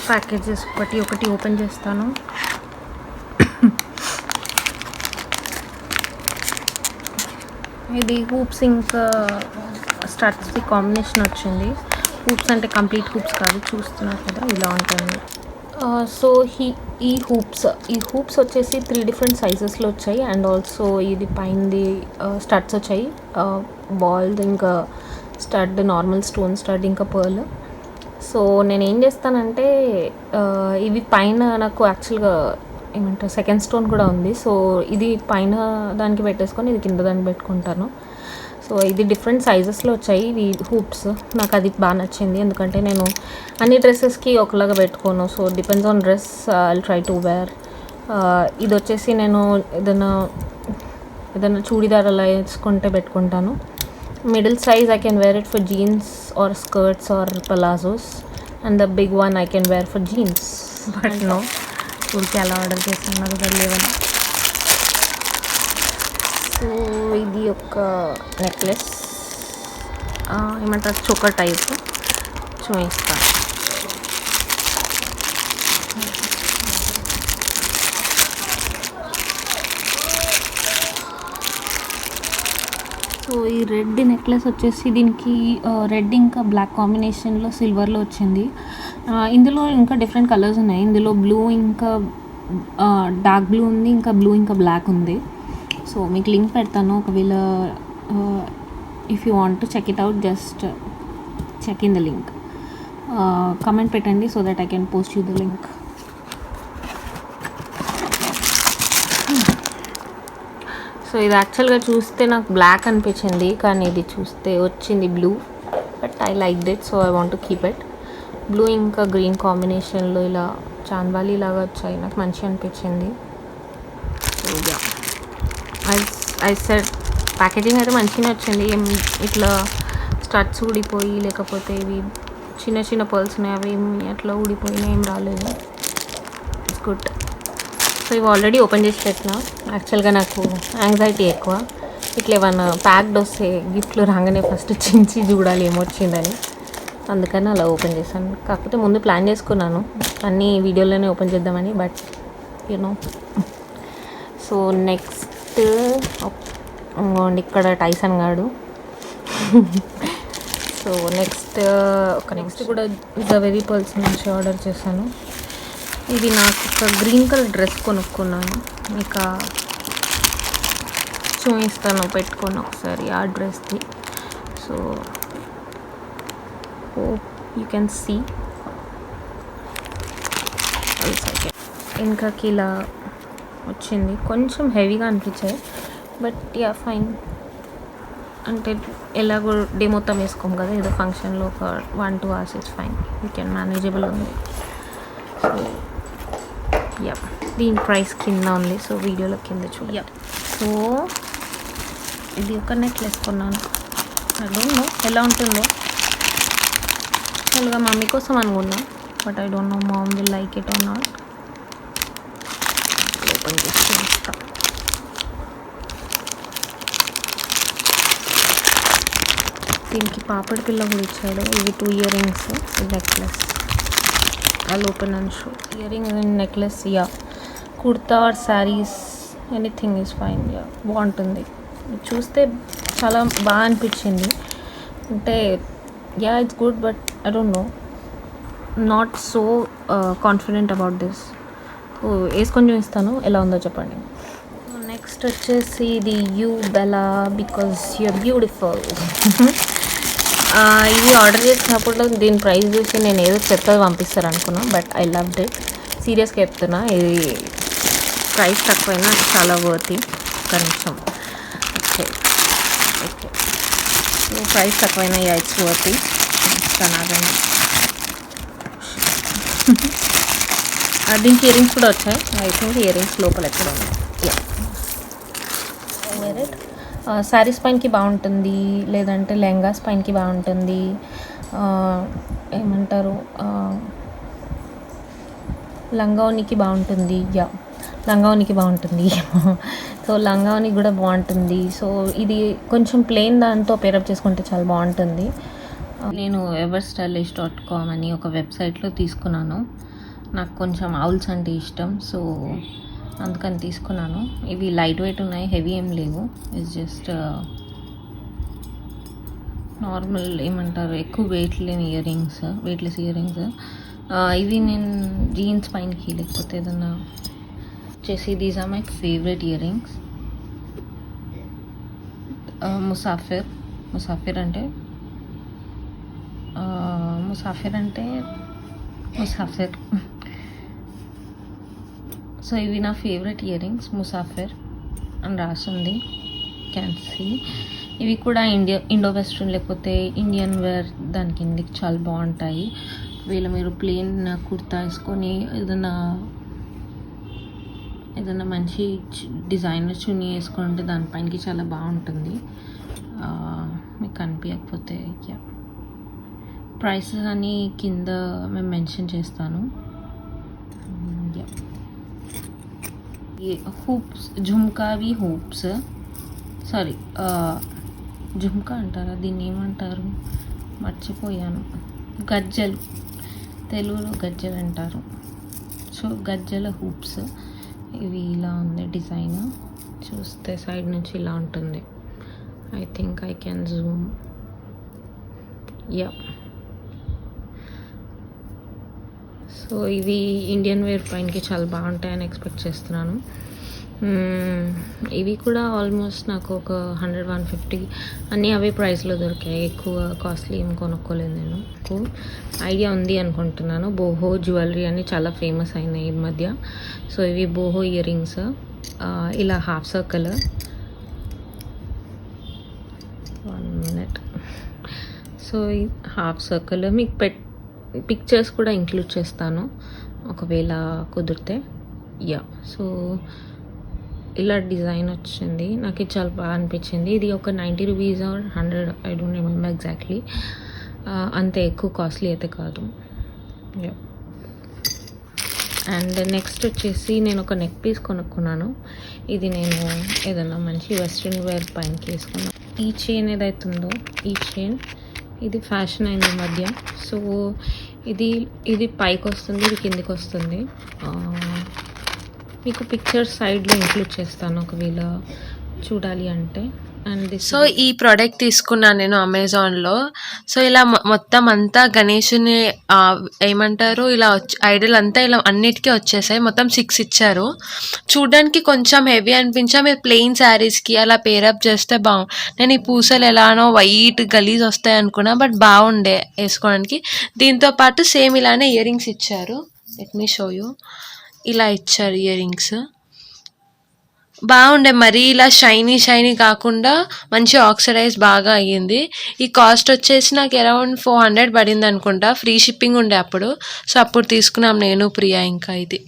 Packages ఒకటి open చేస్తాను. ఇది హూప్స్ ఇంకా స్టడ్స్ది కాంబినేషన్ వచ్చింది. హూప్స్ అంటే కంప్లీట్ హూప్స్ కాదు, చూస్తున్నారు కదా ఇలా ఉంటుంది. సో ఈ హూప్స్ వచ్చేసి 3 డిఫరెంట్ సైజెస్లో వచ్చాయి. అండ్ ఆల్సో ఇది పైనది స్టడ్స్ వచ్చాయి, బాల్ ఇంకా స్టడ్, నార్మల్ స్టోన్ స్టడ్ ఇంకా పర్ల్. సో నేను ఏం చేస్తానంటే ఇవి పైన నాకు యాక్చువల్గా ఏమంటారు సెకండ్ స్టోన్ కూడా ఉంది. సో ఇది పైన దానికి పెట్టేసుకొని ఇది కింద దానికి పెట్టుకుంటాను. సో ఇది డిఫరెంట్ సైజెస్లో వచ్చాయి ఇవి హూప్స్. నాకు అది బాగా నచ్చింది, ఎందుకంటే నేను అన్ని డ్రెస్సెస్కి ఒకలాగా పెట్టుకోను. So depends on dress I try to wear. ఇది వచ్చేసి నేను ఏదైనా చూడీదార్ అలా వేసుకుంటే పెట్టుకుంటాను. Middle size I can wear it for jeans or skirts or palazzos, and the big one I can wear for jeans. But no, ఊరికి అలా order చేస్తాను నాకు దగ్గర లేవని. సో ఇది ఒక నెక్లెస్, ఏమంటారు చోకర్ టైప్, చూపిస్తాను. సో ఈ రెడ్ నెక్లెస్ వచ్చేసి దీనికి రెడ్ ఇంకా బ్లాక్ కాంబినేషన్లో సిల్వర్లో వచ్చింది. ఇందులో ఇంకా డిఫరెంట్ కలర్స్ ఉన్నాయి. ఇందులో బ్లూ ఇంకా డార్క్ బ్లూ ఉంది, ఇంకా బ్లూ ఇంకా బ్లాక్ ఉంది. సో మీకు లింక్ పెడతాను, ఒకవేళ if you want to check it out just check in the link. Comment పెట్టండి so that I can post you the link. So ఇది యాక్చువల్గా చూస్తే నాకు బ్లాక్ అనిపించింది, కానీ ఇది చూస్తే వచ్చింది blue. But I like that, so I want to keep it. Blue ఇంకా గ్రీన్ కాంబినేషన్లో ఇలా చాంద్బాలి లాగా వచ్చాయి, నాకు మంచిగా అనిపించింది. So yeah, I said packaging అయితే మంచిగానే వచ్చింది. ఏం ఇట్లా స్టడ్స్ ఊడిపోయి లేకపోతే ఇవి చిన్న చిన్న పర్ల్స్ ఉన్నాయి అవి ఏమి అట్లా ఊడిపోయినా ఏం రాలేదు. It's good. సో ఇవి ఆల్రెడీ ఓపెన్ చేసి పెట్టినా. యాక్చువల్గా నాకు యాంగ్జైటీ ఎక్కువ, ఇట్లా ఏమన్నా ప్యాక్డ్ వస్తే గిఫ్ట్లు రాగానే ఫస్ట్ చించి చూడాలి ఏమొచ్చిందని, అందుకని అలా ఓపెన్ చేశాను. కాకపోతే ముందు ప్లాన్ చేసుకున్నాను అన్నీ వీడియోలోనే ఓపెన్ చేద్దామని, బట్ యూనో. సో నెక్స్ట్ ఇక్కడ టైసన్ గాడు. సో నెక్స్ట్ కూడా జవెరీ పర్ల్స్ నుంచి ఆర్డర్ చేశాను. ఇది నాకు ఒక గ్రీన్ కలర్ డ్రెస్ కొనుక్కున్నాను, ఇక చూపిస్తాను పెట్టుకొని ఒకసారి ఆ డ్రెస్ది. సో యూ కెన్ సీ ఇంకా ఇలా వచ్చింది. కొంచెం హెవీగా అనిపించాయి, బట్ యా ఫైన్. అంటే ఎలాగో డే మొత్తం వేసుకోము కదా, ఏదో ఫంక్షన్లో ఒక 1-2 hours it's fine, you can manageable ఉంది. సో యా, దీని ప్రైస్ కింద ఉంది, సో వీడియోలో కింద చూడ. సో ఇది ఒక నెక్లెస్ కొన్నాను, ఐ డోంట్ నో ఎలా ఉంటుందో. యాక్చువల్గా మమ్మీ కోసం అనుకున్నా, but I don't know mom will like it or not. Open చేసి చూస్తా. దీనికి పాపడి పిల్ల కూడా ఇచ్చాడు. ఇవి 2 earrings, necklace. I'll open and show. Earring and necklace, yeah. Kurta or sarees, anything is fine. Yeah, బాగుంటుంది. చూస్తే చాలా బాగా అనిపించింది. అంటే yeah it's good, but I don't know, not so confident about this. వేసుకొని చూపిస్తాను ఎలా ఉందో చెప్పండి. నెక్స్ట్ వచ్చేసి ఇది యూ బెలా బికాజ్ యూఆర్ బ్యూటిఫుల్. ఇది ఆర్డర్ చేసినప్పుడు దీని ప్రైస్ చూసి నేను ఏదో చెత్తది పంపిస్తారు అనుకున్నాను, బట్ ఐ లవ్డ్ ఇట్. సీరియస్గా చెప్తున్నా, ఇది ప్రైస్ తక్కువైనా చాలా వర్తి. ఒక నిమిషం, ఓకే ఓకే. సో ప్రైస్ తక్కువైనా ఇట్స్ వర్తి. నాగండి దీనికి ఇయరింగ్స్ కూడా వచ్చాయి. ఐ థింక్ ఇయరింగ్స్ లోపల ఎక్కడ ఉన్నాయి. శారీస్ పైనకి బాగుంటుంది, లేదంటే లెహంగాస్ పైనకి బాగుంటుంది, ఏమంటారు లంగావనికి బాగుంటుంది. యా, లంగావనికి బాగుంటుంది. సో లంగావనికి కూడా బాగుంటుంది. సో ఇది కొంచెం ప్లెయిన్ దాంతో పేరప్ చేసుకుంటే చాలా బాగుంటుంది. నేను everstylish.com అని ఒక వెబ్సైట్లో తీసుకున్నాను. నాకు కొంచెం ఔల్స్ అంటే ఇష్టం, సో అందుకని తీసుకున్నాను. ఇవి లైట్ వెయిట్ ఉన్నాయి, హెవీ ఏం లేవు. ఇట్స్ జస్ట్ నార్మల్, ఏమంటారు, ఎక్కువ వెయిట్ లేని వెయిట్లెస్ ఇయర్ రింగ్స్. ఇవి నేను జీన్స్ పైనకి లేకపోతే ఏదన్నా వచ్చేసి these are my favourite earrings. ముసాఫిర్ అంటే సో ఇవి నా ఫేవరెట్ ఇయర్ రింగ్స్, ముసాఫిర్ అని రాస్తుంది, క్యాన్ సీ. ఇవి కూడా ఇండో వెస్ట్రన్ లేకపోతే ఇండియన్ వేర్ దాని కిందకి చాలా బాగుంటాయి. వీళ్ళు మీరు ప్లెయిన్ కుర్తా వేసుకొని ఏదైనా మంచి డిజైనర్ చున్నీ వేసుకుంటే దానిపైనకి చాలా బాగుంటుంది. మీకు కనిపించకపోతే ప్రైసెస్ అని కింద మేము మెన్షన్ చేస్తాను. హూప్స్, జుమ్కావి హూప్స్, సారీ జుమ్కా అంటారా, దీన్ని ఏమంటారు మర్చిపోయాను, గజ్జలు, తెలుగులో గజ్జలు అంటారు. సో గజ్జల హూప్స్, ఇవి ఇలా ఉంది డిజైన్. చూస్తే సైడ్ నుంచి ఇలా ఉంటుంది. I think I can Zoom. So ఇవి ఇండియన్ వేర్ పైనకి చాలా బాగుంటాయని ఎక్స్పెక్ట్ చేస్తున్నాను. ఇవి కూడా ఆల్మోస్ట్ నాకు ఒక 100-150 అన్నీ అవే ప్రైస్లో దొరికాయి. ఎక్కువ కాస్ట్లీ ఏం కొనుక్కోలేదు నేను. ఐడియా ఉంది అనుకుంటున్నాను, బోహో జ్యువెలరీ అని చాలా ఫేమస్ అయినాయి ఈ మధ్య. సో ఇవి బోహో ఇయర్ రింగ్స్, ఇలా హాఫ్ సర్కిల్. 1 minute. సో ఈ హాఫ్ సర్కిల్ మీకు పిక్చర్స్ కూడా ఇంక్లూడ్ చేస్తాను ఒకవేళ కుదిరితే. సో ఇలా డిజైన్ వచ్చింది, నాకు ఇది చాలా బాగా అనిపించింది. ఇది ఒక 90 rupees or 100, I don't remember exactly. అంతే ఎక్కువ కాస్ట్లీ అయితే కాదు. అండ్ నెక్స్ట్ వచ్చేసి నేను ఒక నెక్ పీస్ కొనుక్కున్నాను. ఇది నేను ఏదన్నా మంచి వెస్ట్రన్ వేర్ పైనకి వేసుకున్నాను. ఈ చైన్ ఏదైతుందో, ఈ చైన్ ఇది ఫ్యాషన్ అయింది ఈ మధ్య. సో ఇది పైకి వస్తుంది, ఇది కిందికి వస్తుంది. మీకు పిక్చర్స్ సైడ్లో ఇంక్లూడ్ చేస్తాను ఒకవేళ చూడాలి అంటే. అండ్ సో ఈ ప్రోడక్ట్ తీసుకున్నాను నేను అమెజాన్లో. సో ఇలా మొత్తం అంతా గణేషుని ఏమంటారు, ఇలా ఐడల్ అంతా ఇలా అన్నిటికీ వచ్చేసాయి. మొత్తం 6 ఇచ్చారు. చూడడానికి కొంచెం హెవీ అనిపించా. మీరు ప్లెయిన్ శారీస్కి అలా పేరప్ చేస్తే నేను ఈ పూసలు ఎలానో వైట్ గలీజ్ వస్తాయి అనుకున్నా, బట్ బాగుండే వేసుకోవడానికి. దీంతో పాటు సేమ్ ఇలానే ఇయర్ రింగ్స్ ఇచ్చారు. Let me show you. ఇలా ఇచ్చారు ఇయర్ రింగ్స్, బాగుండే. మరీ ఇలా షైనీ కాకుండా మంచి ఆక్సిడైజ్ బాగా అయ్యింది. ఈ కాస్ట్ వచ్చేసి నాకు అరౌండ్ 400 పడింది అనుకుంటా. ఫ్రీ షిప్పింగ్ ఉండే అప్పుడు. సో అప్పుడు తీసుకున్నాం నేను, ప్రియా. ఇంకా ఇది